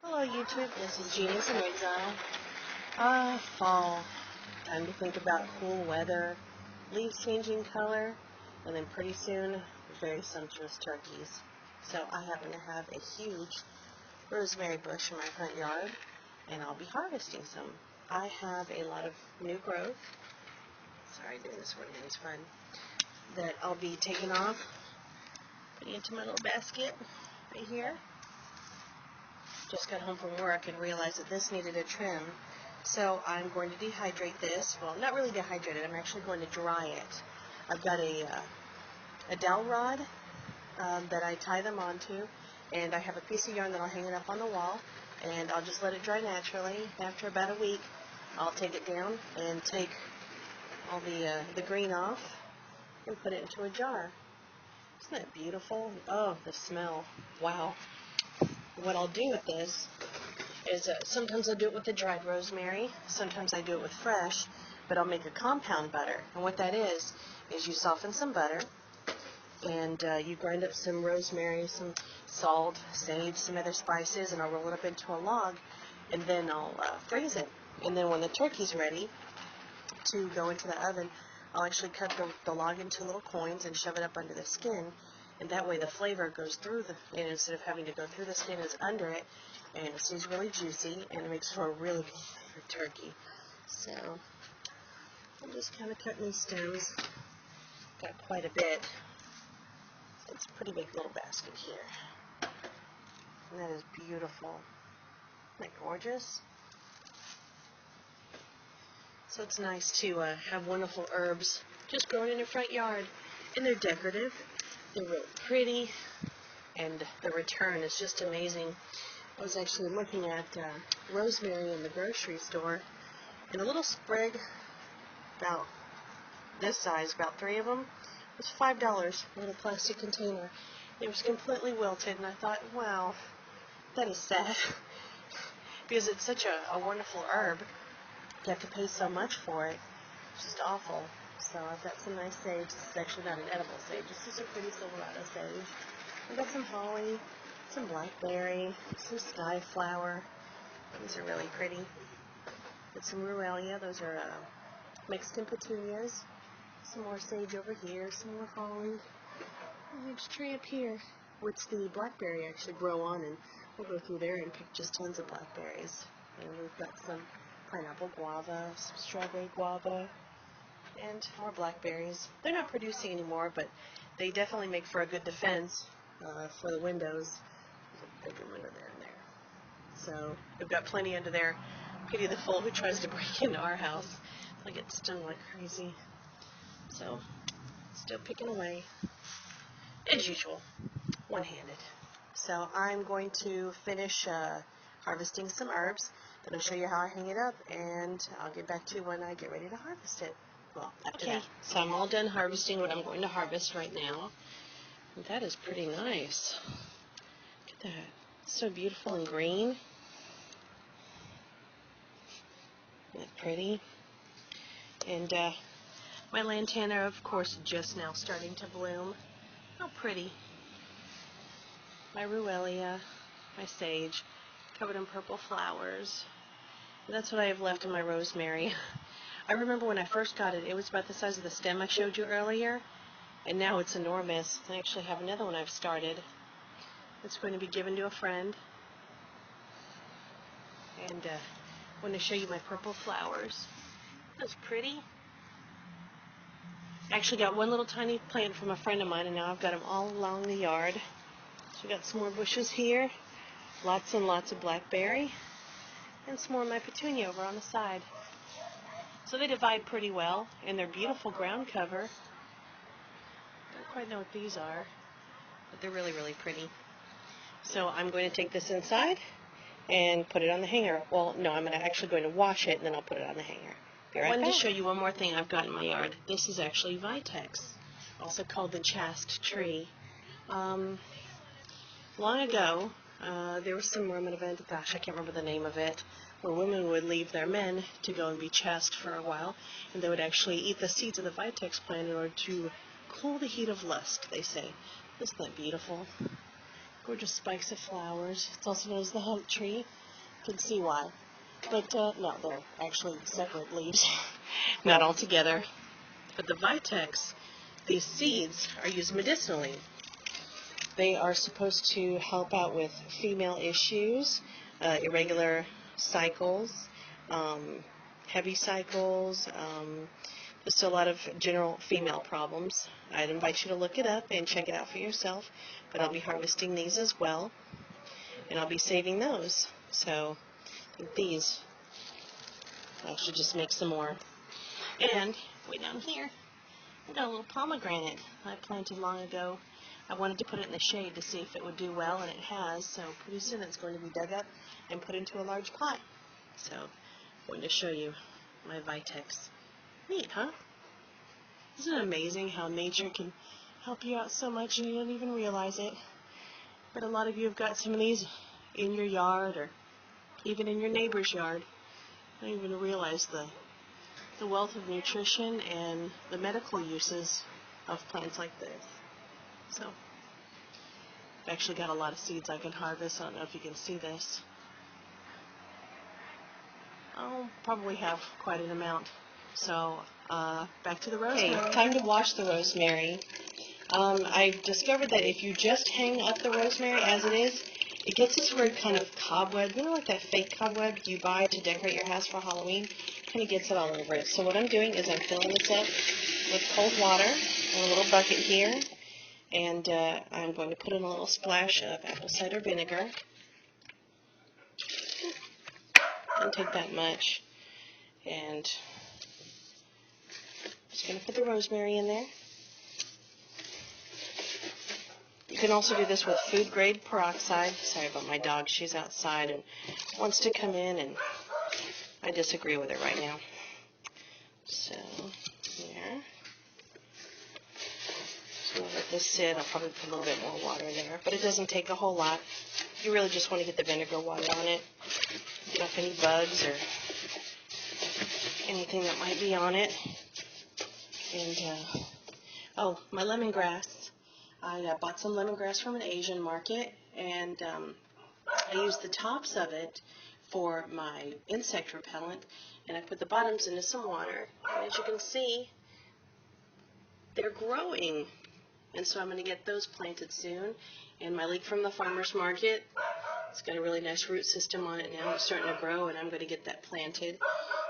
Hello YouTube, this is Genius in Exile. Fall. Time to think about cool weather, leaves changing color, and then pretty soon, very sumptuous turkeys. So I happen to have a huge rosemary bush in my front yard, and I'll be harvesting some. I have a lot of new growth. Sorry, doing this one hand's fun. That I'll be taking off, putting into my little basket right here. Just got home from work and realized that this needed a trim. So I'm going to dehydrate this. Well, not really dehydrate it. I'm actually going to dry it. I've got a dowel rod that I tie them onto, and I have a piece of yarn that I'll hang it up on the wall, and I'll just let it dry naturally. After about a week, I'll take it down and take all the green off and put it into a jar. Isn't that beautiful? Oh, the smell. Wow. What I'll do with this is sometimes I'll do it with the dried rosemary, sometimes I do it with fresh, but I'll make a compound butter. And what that is you soften some butter, and you grind up some rosemary, some salt, sage, some other spices, and I'll roll it up into a log, and then I'll freeze it. And then when the turkey's ready to go into the oven, I'll actually cut the log into little coins and shove it up under the skin. And that way the flavor goes through and instead of having to go through the skin, it's under it, and it stays really juicy, and it makes for a really good flavored turkey. So I'm just kind of cutting these stems. Got quite a bit. It's a pretty big little basket here. And that is beautiful. Isn't that gorgeous? So it's nice to have wonderful herbs just growing in your front yard, and they're decorative. They're really pretty, and the return is just amazing. I was actually looking at rosemary in the grocery store, and a little sprig, about this size, about 3 of them, was $5 in a little plastic container. It was completely wilted, and I thought, wow, that is sad, because it's such a wonderful herb. You have to pay so much for it. It's just awful. So I've got some nice sage. This is actually not an edible sage. It's just a pretty silverado sage. I've got some holly, some blackberry, some sky flower. These are really pretty. Got some ruellia. Those are Mexican petunias. Some more sage over here. Some more holly. A huge tree up here, which the blackberry actually grow on, and we'll go through there and pick just tons of blackberries. And we've got some pineapple guava, some strawberry guava, and more blackberries. They're not producing anymore, but they definitely make for a good defense for the windows. There's a bigger window there and there. So we've got plenty under there. Pity the fool who tries to break into our house. They'll get stung like crazy. So still picking away, as usual, one-handed. So I'm going to finish harvesting some herbs. Then I'll show you how I hang it up, and I'll get back to you when I get ready to harvest it. Well, after that. So I'm all done harvesting what I'm going to harvest right now. And that is pretty nice. Look at that. It's so beautiful and green. Isn't that pretty? And my lantana, of course, just now starting to bloom. How pretty. My ruellia, my sage, covered in purple flowers. And that's what I have left in my rosemary. I remember when I first got it, it was about the size of the stem I showed you earlier, and now it's enormous. I actually have another one I've started. It's going to be given to a friend. And I want to show you my purple flowers. That's pretty. I actually got one little tiny plant from a friend of mine, and now I've got them all along the yard. So we've got some more bushes here, lots and lots of blackberry, and some more of my petunia over on the side. So they divide pretty well, and they're beautiful ground cover. Don't quite know what these are, but they're really, really pretty. So I'm going to take this inside and put it on the hanger. Well, no, I'm actually going to wash it, and then I'll put it on the hanger. Be right back. I wanted to show you one more thing I've got in my yard. This is actually Vitex, also called the chaste tree. Long ago, there was some Roman event, gosh, I can't remember the name of it, where women would leave their men to go and be chaste for a while, and they would actually eat the seeds of the Vitex plant in order to cool the heat of lust, they say. Isn't that beautiful? Gorgeous spikes of flowers. It's also known as the hemp tree. You can see why. But no, they're actually separate leaves, not all together. But the Vitex, these seeds are used medicinally. They are supposed to help out with female issues, irregular cycles, heavy cycles, just a lot of general female problems. I'd invite you to look it up and check it out for yourself, but I'll be harvesting these as well, and I'll be saving those. So I think these, I should just make some more. And way down here, I got a little pomegranate I planted long ago. I wanted to put it in the shade to see if it would do well, and it has, so pretty soon it's going to be dug up and put into a large pot. So I'm going to show you my Vitex. Neat, huh? Isn't it amazing how nature can help you out so much and you don't even realize it? But a lot of you have got some of these in your yard or even in your neighbor's yard. I don't even realize the wealth of nutrition and the medical uses of plants like this. So I've actually got a lot of seeds I can harvest. I don't know if you can see this. I'll probably have quite an amount. So back to the rosemary. Okay, time to wash the rosemary. I've discovered that if you just hang up the rosemary as it is, it gets this weird kind of cobweb. You know, like that fake cobweb you buy to decorate your house for Halloween? It kind of gets it all over it. So what I'm doing is I'm filling this up with cold water in a little bucket here. And I'm going to put in a little splash of apple cider vinegar. Doesn't take that much. And just going to put the rosemary in there. You can also do this with food grade peroxide. Sorry about my dog. She's outside and wants to come in, and I disagree with her right now. So, there. So I'll let this sit. I'll probably put a little bit more water there, but it doesn't take a whole lot. You really just want to get the vinegar water on it. Get off any bugs or anything that might be on it. And, oh, my lemongrass. I bought some lemongrass from an Asian market, and I used the tops of it for my insect repellent, and I put the bottoms into some water. And as you can see, they're growing. And so I'm going to get those planted soon. And my leek from the farmer's market, it's got a really nice root system on it now. It's starting to grow, and I'm going to get that planted.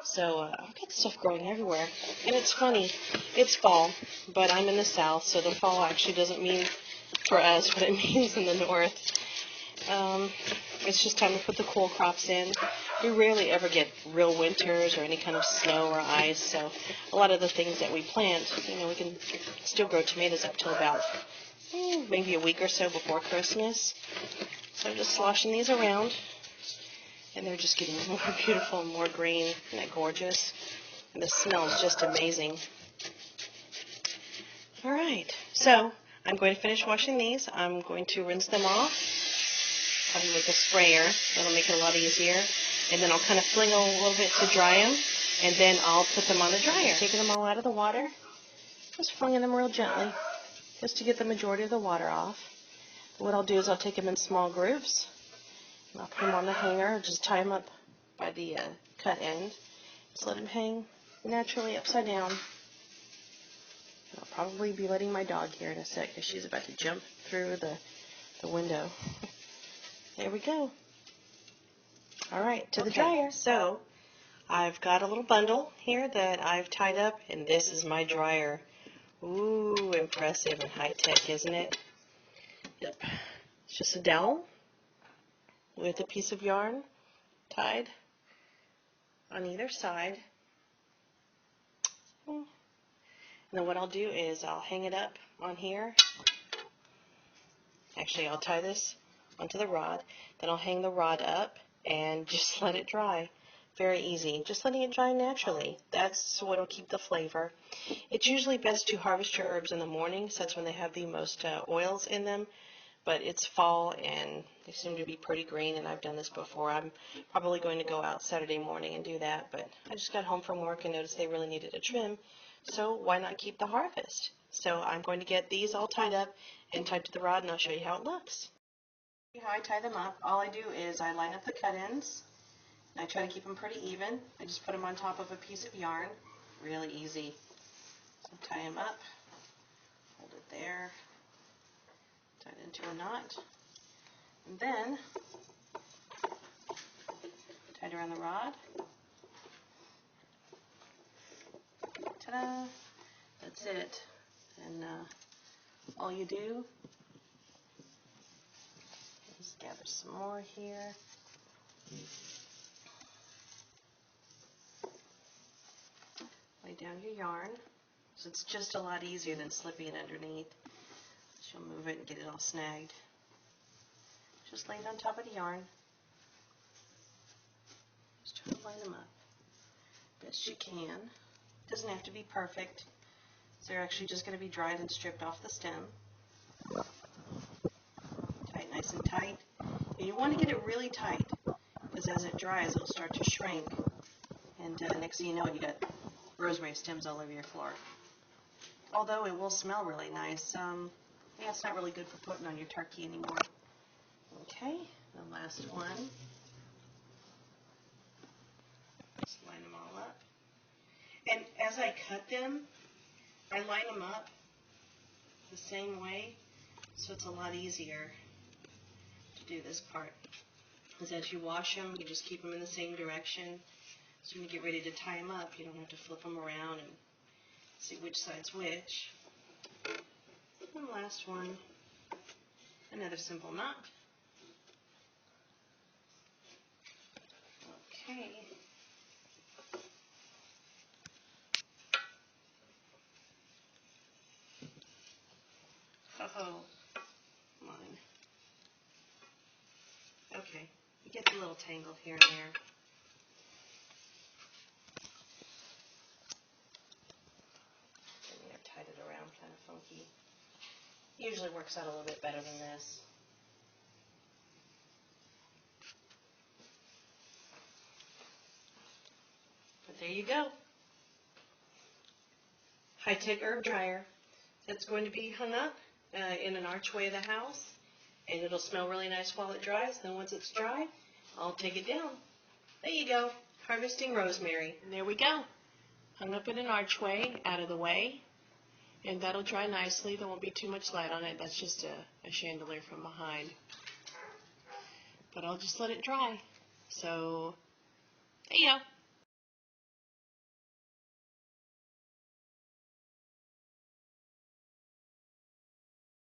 So I've got stuff growing everywhere. And it's funny, it's fall, but I'm in the south, so the fall actually doesn't mean for us what it means in the north. It's just time to put the cool crops in. We rarely ever get real winters or any kind of snow or ice, so a lot of the things that we plant, you know, we can still grow tomatoes up till about maybe a week or so before Christmas. So I'm just sloshing these around, and they're just getting more beautiful and more green. Isn't that gorgeous? And the smell is just amazing. All right, so I'm going to finish washing these. I'm going to rinse them off. I'll make a sprayer. That'll make it a lot easier. And then I'll kind of fling a little bit to dry them, and then I'll put them on the dryer. Taking them all out of the water, just flinging them real gently, just to get the majority of the water off. What I'll do is I'll take them in small groups, and I'll put them on the hanger, just tie them up by the cut end. Just let them hang naturally upside down. And I'll probably be letting my dog here in a sec, because she's about to jump through the window. There we go. All right, to the dryer. So I've got a little bundle here that I've tied up, and this is my dryer. Ooh, impressive and high-tech, isn't it? Yep. It's just a dowel with a piece of yarn tied on either side. And then what I'll do is I'll hang it up on here. Actually, I'll tie this onto the rod. Then I'll hang the rod up and just let it dry. Very easy. Just letting it dry naturally. That's what will keep the flavor. It's usually best to harvest your herbs in the morning, so that's when they have the most oils in them. But it's fall, and they seem to be pretty green, and I've done this before. I'm probably going to go out Saturday morning and do that, but I just got home from work and noticed they really needed a trim, so why not keep the harvest? So I'm going to get these all tied up and tied to the rod, and I'll show you how it looks. How I tie them up, all I do is I line up the cut-ins. I try to keep them pretty even. I just put them on top of a piece of yarn. Really easy. So tie them up, hold it there, tie it into a knot, and then tie it around the rod. Ta-da! That's it. And all you do is gather some more here. Lay down your yarn. So it's just a lot easier than slipping it underneath. So you'll move it and get it all snagged. Just lay it on top of the yarn. Just try to line them up best you can. Doesn't have to be perfect. So they're actually just going to be dried and stripped off the stem. Tie it nice and tight. And you want to get it really tight because as it dries, it'll start to shrink. And next thing you know, you got rosemary stems all over your floor. Although it will smell really nice. Yeah, it's not really good for putting on your turkey anymore. Okay, the last one. Just line them all up. And as I cut them, I line them up the same way, so it's a lot easier to do this part. Because as you wash them, you just keep them in the same direction. So when you get ready to tie them up, you don't have to flip them around and see which side's which. And last one, another simple knot. Okay. Oh, mine. Okay, it gets a little tangled here and there. I've tied it around kind of funky. Usually works out a little bit better than this. But there you go. High-tech herb dryer. That's going to be hung up in an archway of the house, and it'll smell really nice while it dries. Then once it's dry, I'll take it down. There you go. Harvesting rosemary. And there we go. Hung up in an archway, out of the way. And that'll dry nicely. There won't be too much light on it. That's just a chandelier from behind. But I'll just let it dry. So, there you go.